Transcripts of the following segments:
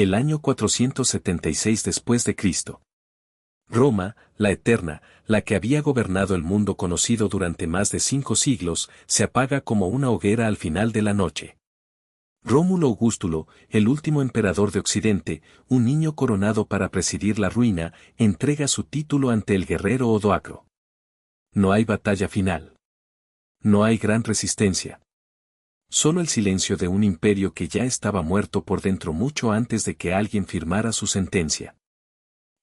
El año 476 después de Cristo. Roma, la eterna, la que había gobernado el mundo conocido durante más de 5 siglos, se apaga como una hoguera al final de la noche. Rómulo Augustulo, el último emperador de Occidente, un niño coronado para presidir la ruina, entrega su título ante el guerrero Odoacro. No hay batalla final. No hay gran resistencia. Solo el silencio de un imperio que ya estaba muerto por dentro mucho antes de que alguien firmara su sentencia.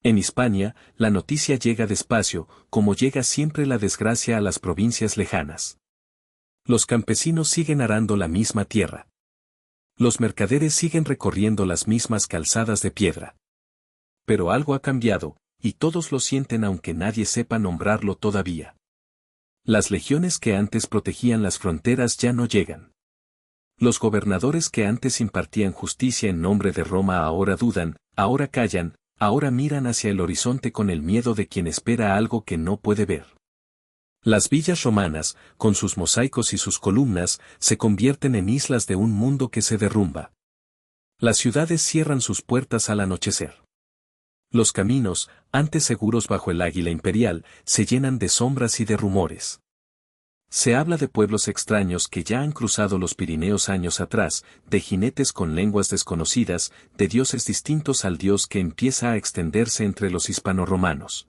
En Hispania, la noticia llega despacio, como llega siempre la desgracia a las provincias lejanas. Los campesinos siguen arando la misma tierra. Los mercaderes siguen recorriendo las mismas calzadas de piedra. Pero algo ha cambiado, y todos lo sienten aunque nadie sepa nombrarlo todavía. Las legiones que antes protegían las fronteras ya no llegan. Los gobernadores que antes impartían justicia en nombre de Roma ahora dudan, ahora callan, ahora miran hacia el horizonte con el miedo de quien espera algo que no puede ver. Las villas romanas, con sus mosaicos y sus columnas, se convierten en islas de un mundo que se derrumba. Las ciudades cierran sus puertas al anochecer. Los caminos, antes seguros bajo el águila imperial, se llenan de sombras y de rumores. Se habla de pueblos extraños que ya han cruzado los Pirineos años atrás, de jinetes con lenguas desconocidas, de dioses distintos al dios que empieza a extenderse entre los hispanoromanos.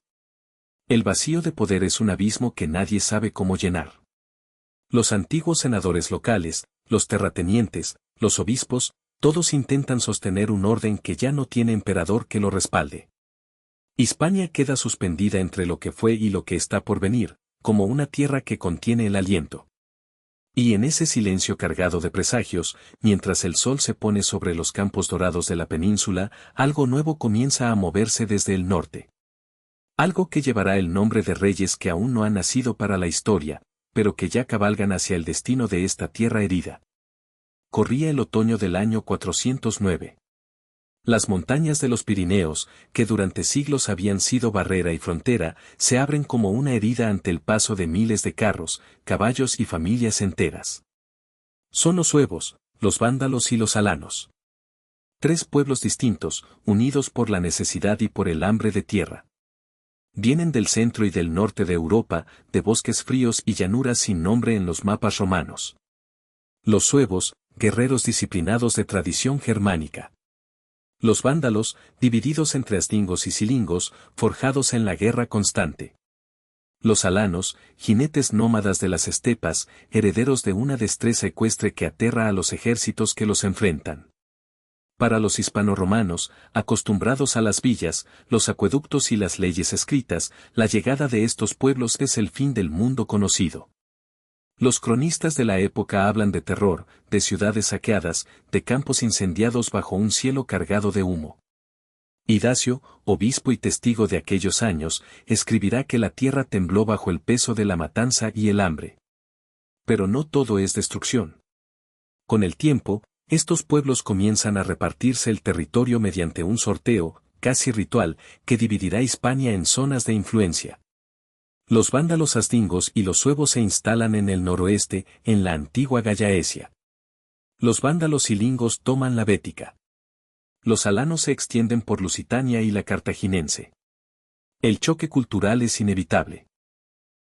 El vacío de poder es un abismo que nadie sabe cómo llenar. Los antiguos senadores locales, los terratenientes, los obispos, todos intentan sostener un orden que ya no tiene emperador que lo respalde. Hispania queda suspendida entre lo que fue y lo que está por venir, como una tierra que contiene el aliento. Y en ese silencio cargado de presagios, mientras el sol se pone sobre los campos dorados de la península, algo nuevo comienza a moverse desde el norte. Algo que llevará el nombre de reyes que aún no han nacido para la historia, pero que ya cabalgan hacia el destino de esta tierra herida. Corría el otoño del año 409. Las montañas de los Pirineos, que durante siglos habían sido barrera y frontera, se abren como una herida ante el paso de miles de carros, caballos y familias enteras. Son los suevos, los vándalos y los alanos. 3 pueblos distintos, unidos por la necesidad y por el hambre de tierra. Vienen del centro y del norte de Europa, de bosques fríos y llanuras sin nombre en los mapas romanos. Los suevos, guerreros disciplinados de tradición germánica. Los vándalos, divididos entre astingos y cilingos, forjados en la guerra constante. Los alanos, jinetes nómadas de las estepas, herederos de una destreza ecuestre que aterra a los ejércitos que los enfrentan. Para los hispanoromanos, acostumbrados a las villas, los acueductos y las leyes escritas, la llegada de estos pueblos es el fin del mundo conocido. Los cronistas de la época hablan de terror, de ciudades saqueadas, de campos incendiados bajo un cielo cargado de humo. Idacio, obispo y testigo de aquellos años, escribirá que la tierra tembló bajo el peso de la matanza y el hambre. Pero no todo es destrucción. Con el tiempo, estos pueblos comienzan a repartirse el territorio mediante un sorteo, casi ritual, que dividirá Hispania en zonas de influencia. Los vándalos astingos y los suevos se instalan en el noroeste, en la antigua Gallaecia. Los vándalos silingos toman la Bética. Los alanos se extienden por Lusitania y la Cartaginense. El choque cultural es inevitable.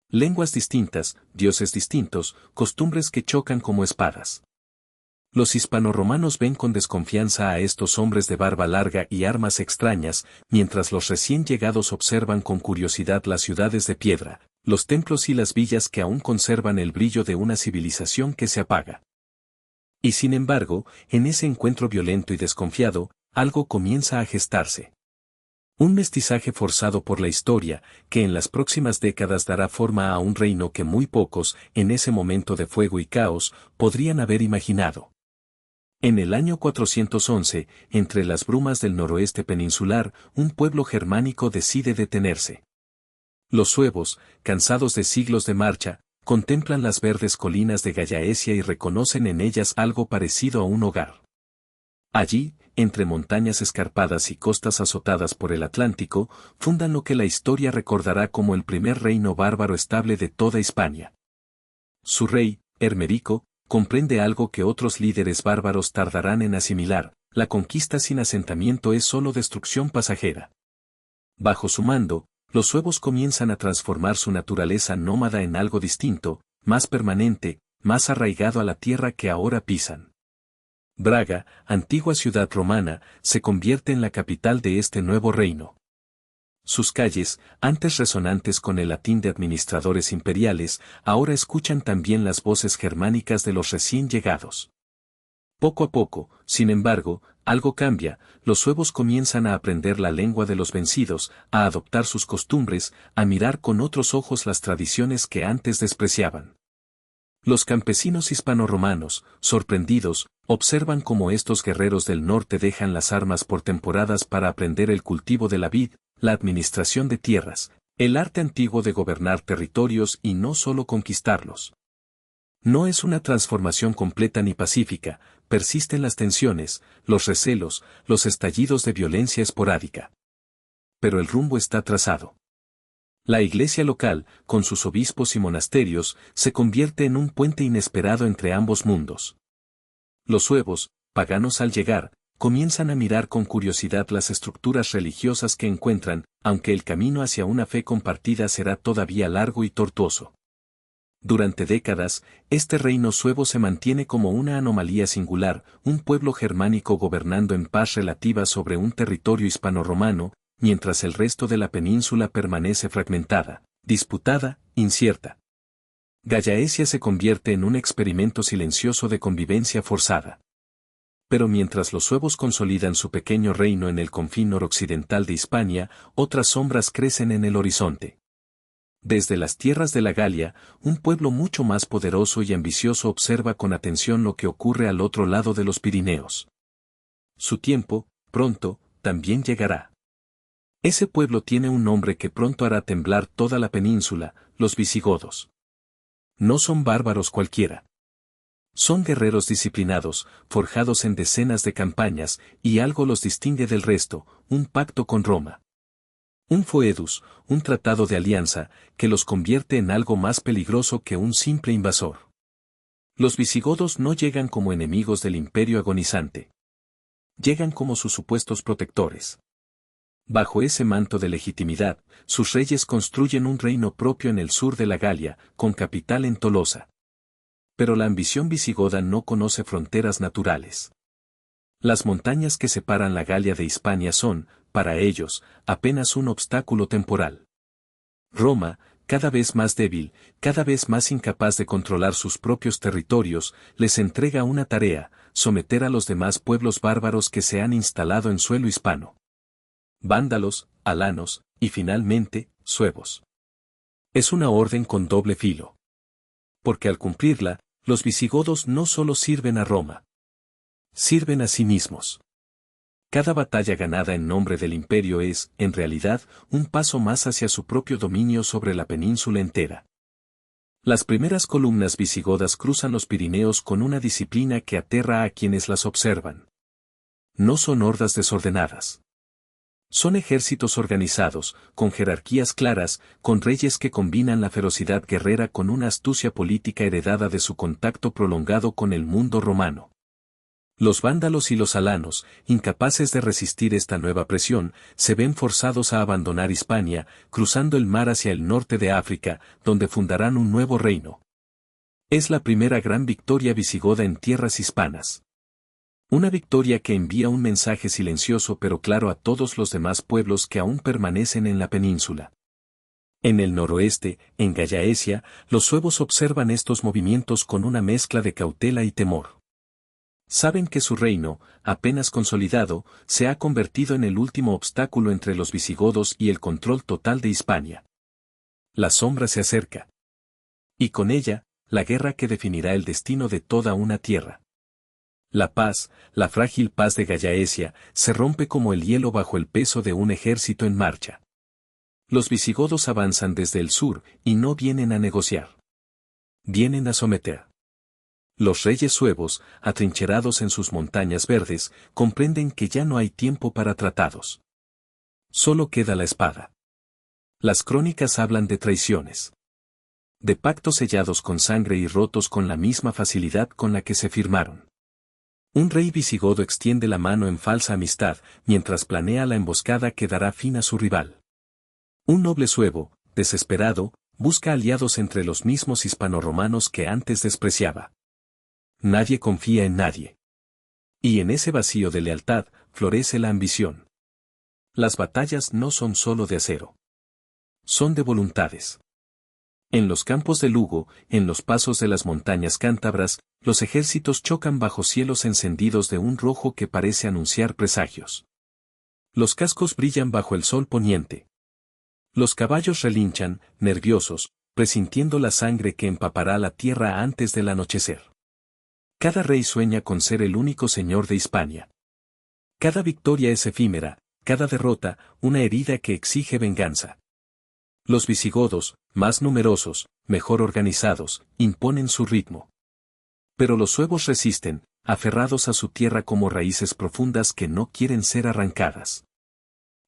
Lenguas distintas, dioses distintos, costumbres que chocan como espadas. Los hispanoromanos ven con desconfianza a estos hombres de barba larga y armas extrañas, mientras los recién llegados observan con curiosidad las ciudades de piedra, los templos y las villas que aún conservan el brillo de una civilización que se apaga. Y sin embargo, en ese encuentro violento y desconfiado, algo comienza a gestarse. Un mestizaje forzado por la historia, que en las próximas décadas dará forma a un reino que muy pocos, en ese momento de fuego y caos, podrían haber imaginado. En el año 411, entre las brumas del noroeste peninsular, un pueblo germánico decide detenerse. Los suevos, cansados de siglos de marcha, contemplan las verdes colinas de Gallaecia y reconocen en ellas algo parecido a un hogar. Allí, entre montañas escarpadas y costas azotadas por el Atlántico, fundan lo que la historia recordará como el primer reino bárbaro estable de toda Hispania. Su rey, Hermerico, comprende algo que otros líderes bárbaros tardarán en asimilar: la conquista sin asentamiento es solo destrucción pasajera. Bajo su mando, los suevos comienzan a transformar su naturaleza nómada en algo distinto, más permanente, más arraigado a la tierra que ahora pisan. Braga, antigua ciudad romana, se convierte en la capital de este nuevo reino. Sus calles, antes resonantes con el latín de administradores imperiales, ahora escuchan también las voces germánicas de los recién llegados. Poco a poco, sin embargo, algo cambia, los suevos comienzan a aprender la lengua de los vencidos, a adoptar sus costumbres, a mirar con otros ojos las tradiciones que antes despreciaban. Los campesinos hispano-romanos, sorprendidos, observan cómo estos guerreros del norte dejan las armas por temporadas para aprender el cultivo de la vid, la administración de tierras, el arte antiguo de gobernar territorios y no solo conquistarlos. No es una transformación completa ni pacífica, persisten las tensiones, los recelos, los estallidos de violencia esporádica. Pero el rumbo está trazado. La iglesia local, con sus obispos y monasterios, se convierte en un puente inesperado entre ambos mundos. Los suevos, paganos al llegar, comienzan a mirar con curiosidad las estructuras religiosas que encuentran, aunque el camino hacia una fe compartida será todavía largo y tortuoso. Durante décadas, este reino suevo se mantiene como una anomalía singular, un pueblo germánico gobernando en paz relativa sobre un territorio hispano-romano, mientras el resto de la península permanece fragmentada, disputada, incierta. Gallaecia se convierte en un experimento silencioso de convivencia forzada. Pero mientras los suevos consolidan su pequeño reino en el confín noroccidental de Hispania, otras sombras crecen en el horizonte. Desde las tierras de la Galia, un pueblo mucho más poderoso y ambicioso observa con atención lo que ocurre al otro lado de los Pirineos. Su tiempo, pronto, también llegará. Ese pueblo tiene un nombre que pronto hará temblar toda la península, los visigodos. No son bárbaros cualquiera. Son guerreros disciplinados, forjados en decenas de campañas, y algo los distingue del resto, un pacto con Roma. Un foedus, un tratado de alianza, que los convierte en algo más peligroso que un simple invasor. Los visigodos no llegan como enemigos del imperio agonizante. Llegan como sus supuestos protectores. Bajo ese manto de legitimidad, sus reyes construyen un reino propio en el sur de la Galia, con capital en Tolosa. Pero la ambición visigoda no conoce fronteras naturales. Las montañas que separan la Galia de Hispania son, para ellos, apenas un obstáculo temporal. Roma, cada vez más débil, cada vez más incapaz de controlar sus propios territorios, les entrega una tarea: someter a los demás pueblos bárbaros que se han instalado en suelo hispano. Vándalos, alanos, y finalmente, suevos. Es una orden con doble filo. Porque al cumplirla, los visigodos no solo sirven a Roma. Sirven a sí mismos. Cada batalla ganada en nombre del imperio es, en realidad, un paso más hacia su propio dominio sobre la península entera. Las primeras columnas visigodas cruzan los Pirineos con una disciplina que aterra a quienes las observan. No son hordas desordenadas. Son ejércitos organizados, con jerarquías claras, con reyes que combinan la ferocidad guerrera con una astucia política heredada de su contacto prolongado con el mundo romano. Los vándalos y los alanos, incapaces de resistir esta nueva presión, se ven forzados a abandonar Hispania, cruzando el mar hacia el norte de África, donde fundarán un nuevo reino. Es la primera gran victoria visigoda en tierras hispanas. Una victoria que envía un mensaje silencioso pero claro a todos los demás pueblos que aún permanecen en la península. En el noroeste, en Gallaecia, los suevos observan estos movimientos con una mezcla de cautela y temor. Saben que su reino, apenas consolidado, se ha convertido en el último obstáculo entre los visigodos y el control total de Hispania. La sombra se acerca. Y con ella, la guerra que definirá el destino de toda una tierra. La paz, la frágil paz de Gallaecia, se rompe como el hielo bajo el peso de un ejército en marcha. Los visigodos avanzan desde el sur, y no vienen a negociar. Vienen a someter. Los reyes suevos, atrincherados en sus montañas verdes, comprenden que ya no hay tiempo para tratados. Solo queda la espada. Las crónicas hablan de traiciones. De pactos sellados con sangre y rotos con la misma facilidad con la que se firmaron. Un rey visigodo extiende la mano en falsa amistad, mientras planea la emboscada que dará fin a su rival. Un noble suevo, desesperado, busca aliados entre los mismos hispanoromanos que antes despreciaba. Nadie confía en nadie. Y en ese vacío de lealtad, florece la ambición. Las batallas no son solo de acero. Son de voluntades. En los campos de Lugo, en los pasos de las montañas cántabras, los ejércitos chocan bajo cielos encendidos de un rojo que parece anunciar presagios. Los cascos brillan bajo el sol poniente. Los caballos relinchan, nerviosos, presintiendo la sangre que empapará la tierra antes del anochecer. Cada rey sueña con ser el único señor de Hispania. Cada victoria es efímera, cada derrota, una herida que exige venganza. Los visigodos, más numerosos, mejor organizados, imponen su ritmo. Pero los suevos resisten, aferrados a su tierra como raíces profundas que no quieren ser arrancadas.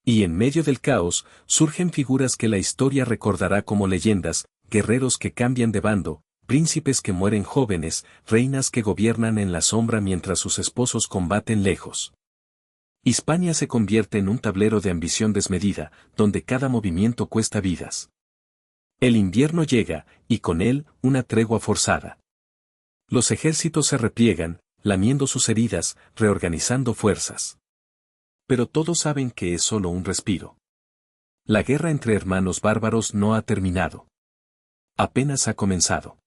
Y en medio del caos, surgen figuras que la historia recordará como leyendas, guerreros que cambian de bando, príncipes que mueren jóvenes, reinas que gobiernan en la sombra mientras sus esposos combaten lejos. Hispania se convierte en un tablero de ambición desmedida, donde cada movimiento cuesta vidas. El invierno llega, y con él, una tregua forzada. Los ejércitos se repliegan, lamiendo sus heridas, reorganizando fuerzas. Pero todos saben que es solo un respiro. La guerra entre hermanos bárbaros no ha terminado. Apenas ha comenzado.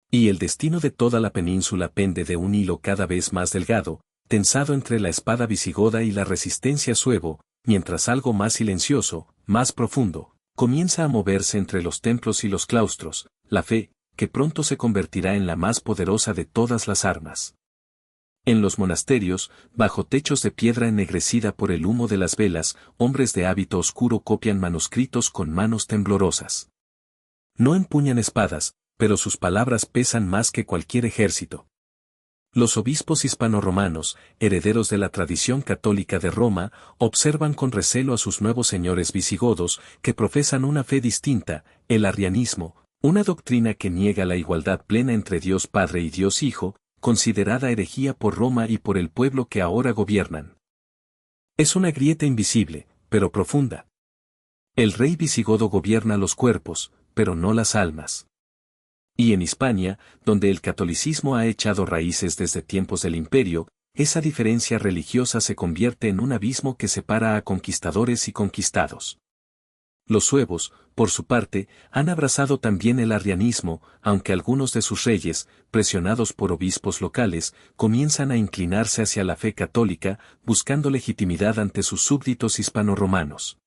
Y el destino de toda la península pende de un hilo cada vez más delgado, tensado entre la espada visigoda y la resistencia suevo, mientras algo más silencioso, más profundo, comienza a moverse entre los templos y los claustros, la fe, que pronto se convertirá en la más poderosa de todas las armas. En los monasterios, bajo techos de piedra ennegrecida por el humo de las velas, hombres de hábito oscuro copian manuscritos con manos temblorosas. No empuñan espadas, pero sus palabras pesan más que cualquier ejército. Los obispos hispanoromanos, herederos de la tradición católica de Roma, observan con recelo a sus nuevos señores visigodos, que profesan una fe distinta, el arrianismo, una doctrina que niega la igualdad plena entre Dios Padre y Dios Hijo, considerada herejía por Roma y por el pueblo que ahora gobiernan. Es una grieta invisible, pero profunda. El rey visigodo gobierna los cuerpos, pero no las almas. Y en Hispania, donde el catolicismo ha echado raíces desde tiempos del imperio, esa diferencia religiosa se convierte en un abismo que separa a conquistadores y conquistados. Los suevos, por su parte, han abrazado también el arrianismo, aunque algunos de sus reyes, presionados por obispos locales, comienzan a inclinarse hacia la fe católica, buscando legitimidad ante sus súbditos hispanoromanos.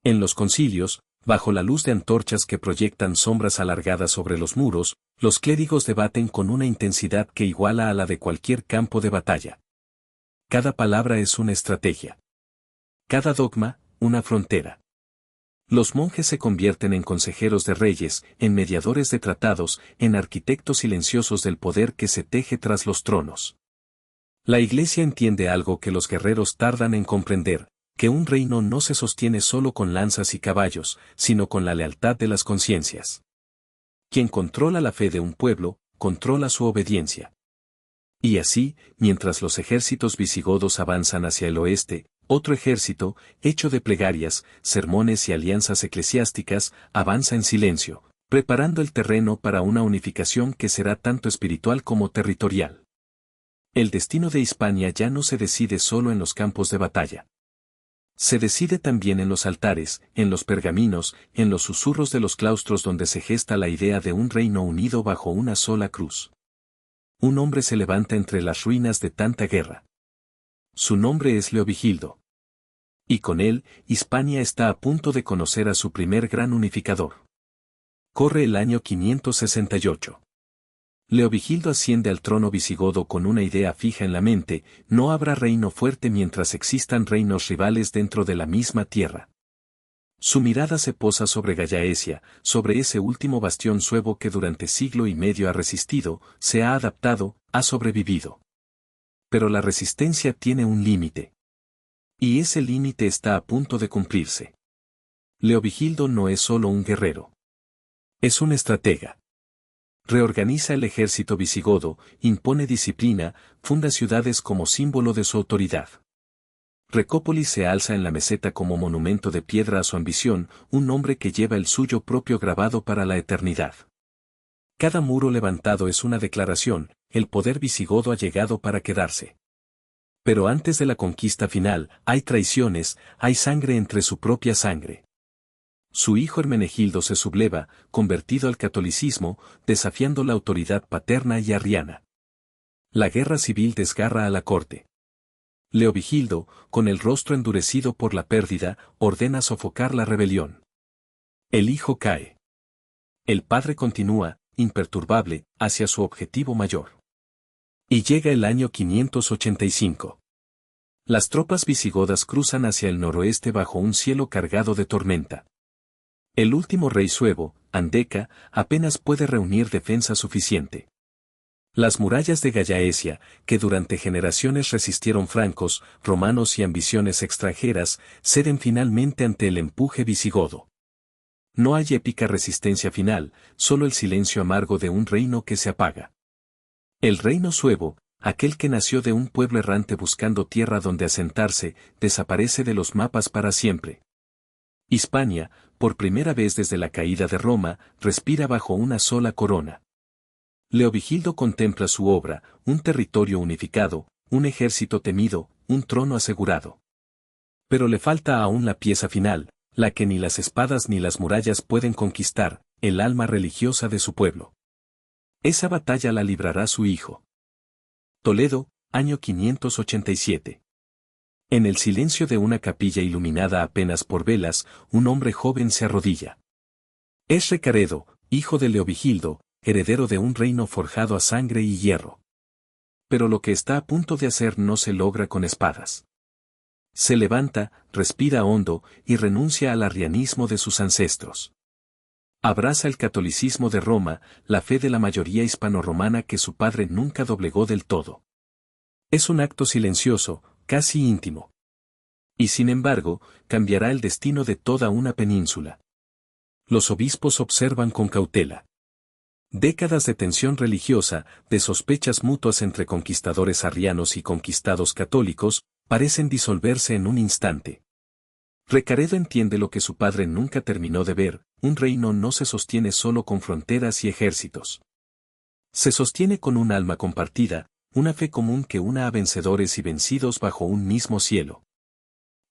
En los concilios, bajo la luz de antorchas que proyectan sombras alargadas sobre los muros, los clérigos debaten con una intensidad que iguala a la de cualquier campo de batalla. Cada palabra es una estrategia. Cada dogma, una frontera. Los monjes se convierten en consejeros de reyes, en mediadores de tratados, en arquitectos silenciosos del poder que se teje tras los tronos. La Iglesia entiende algo que los guerreros tardan en comprender, que un reino no se sostiene solo con lanzas y caballos, sino con la lealtad de las conciencias. Quien controla la fe de un pueblo, controla su obediencia. Y así, mientras los ejércitos visigodos avanzan hacia el oeste, otro ejército, hecho de plegarias, sermones y alianzas eclesiásticas, avanza en silencio, preparando el terreno para una unificación que será tanto espiritual como territorial. El destino de Hispania ya no se decide solo en los campos de batalla. Se decide también en los altares, en los pergaminos, en los susurros de los claustros donde se gesta la idea de un reino unido bajo una sola cruz. Un hombre se levanta entre las ruinas de tanta guerra. Su nombre es Leovigildo. Y con él, Hispania está a punto de conocer a su primer gran unificador. Corre el año 568. Leovigildo asciende al trono visigodo con una idea fija en la mente: no habrá reino fuerte mientras existan reinos rivales dentro de la misma tierra. Su mirada se posa sobre Gallaecia, sobre ese último bastión suevo que durante siglo y medio ha resistido, se ha adaptado, ha sobrevivido. Pero la resistencia tiene un límite. Y ese límite está a punto de cumplirse. Leovigildo no es solo un guerrero. Es un estratega. Reorganiza el ejército visigodo, impone disciplina, funda ciudades como símbolo de su autoridad. Recópolis se alza en la meseta como monumento de piedra a su ambición, un nombre que lleva el suyo propio grabado para la eternidad. Cada muro levantado es una declaración, el poder visigodo ha llegado para quedarse. Pero antes de la conquista final, hay traiciones, hay sangre entre su propia sangre. Su hijo Hermenegildo se subleva, convertido al catolicismo, desafiando la autoridad paterna y arriana. La guerra civil desgarra a la corte. Leovigildo, con el rostro endurecido por la pérdida, ordena sofocar la rebelión. El hijo cae. El padre continúa, imperturbable, hacia su objetivo mayor. Y llega el año 585. Las tropas visigodas cruzan hacia el noroeste bajo un cielo cargado de tormenta. El último rey suevo, Andeca, apenas puede reunir defensa suficiente. Las murallas de Gallaecia, que durante generaciones resistieron francos, romanos y ambiciones extranjeras, ceden finalmente ante el empuje visigodo. No hay épica resistencia final, solo el silencio amargo de un reino que se apaga. El reino suevo, aquel que nació de un pueblo errante buscando tierra donde asentarse, desaparece de los mapas para siempre. Hispania, por primera vez desde la caída de Roma, respira bajo una sola corona. Leovigildo contempla su obra, un territorio unificado, un ejército temido, un trono asegurado. Pero le falta aún la pieza final, la que ni las espadas ni las murallas pueden conquistar, el alma religiosa de su pueblo. Esa batalla la librará su hijo. Toledo, año 587. En el silencio de una capilla iluminada apenas por velas, un hombre joven se arrodilla. Es Recaredo, hijo de Leovigildo, heredero de un reino forjado a sangre y hierro. Pero lo que está a punto de hacer no se logra con espadas. Se levanta, respira hondo, y renuncia al arrianismo de sus ancestros. Abraza el catolicismo de Roma, la fe de la mayoría hispanorromana que su padre nunca doblegó del todo. Es un acto silencioso, casi íntimo. Y sin embargo, cambiará el destino de toda una península. Los obispos observan con cautela. Décadas de tensión religiosa, de sospechas mutuas entre conquistadores arrianos y conquistados católicos, parecen disolverse en un instante. Recaredo entiende lo que su padre nunca terminó de ver, un reino no se sostiene solo con fronteras y ejércitos. Se sostiene con un alma compartida, una fe común que una a vencedores y vencidos bajo un mismo cielo.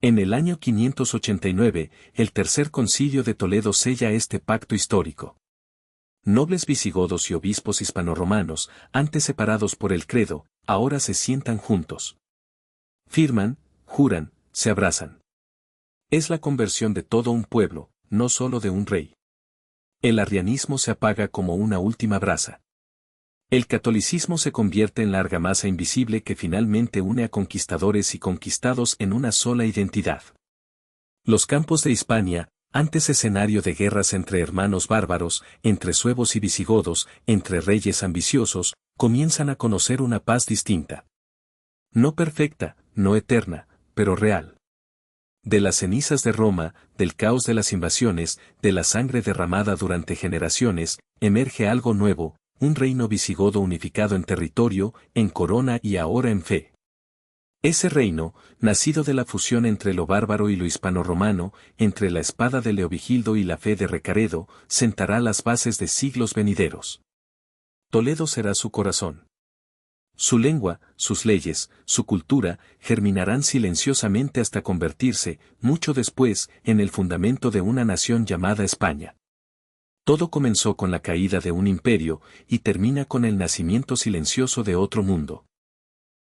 En el año 589, el Tercer Concilio de Toledo sella este pacto histórico. Nobles visigodos y obispos hispanoromanos, antes separados por el credo, ahora se sientan juntos. Firman, juran, se abrazan. Es la conversión de todo un pueblo, no solo de un rey. El arrianismo se apaga como una última brasa. El catolicismo se convierte en la argamasa invisible que finalmente une a conquistadores y conquistados en una sola identidad. Los campos de Hispania, antes escenario de guerras entre hermanos bárbaros, entre suevos y visigodos, entre reyes ambiciosos, comienzan a conocer una paz distinta. No perfecta, no eterna, pero real. De las cenizas de Roma, del caos de las invasiones, de la sangre derramada durante generaciones, emerge algo nuevo, un reino visigodo unificado en territorio, en corona y ahora en fe. Ese reino, nacido de la fusión entre lo bárbaro y lo hispano-romano, entre la espada de Leovigildo y la fe de Recaredo, sentará las bases de siglos venideros. Toledo será su corazón. Su lengua, sus leyes, su cultura, germinarán silenciosamente hasta convertirse, mucho después, en el fundamento de una nación llamada España. Todo comenzó con la caída de un imperio, y termina con el nacimiento silencioso de otro mundo.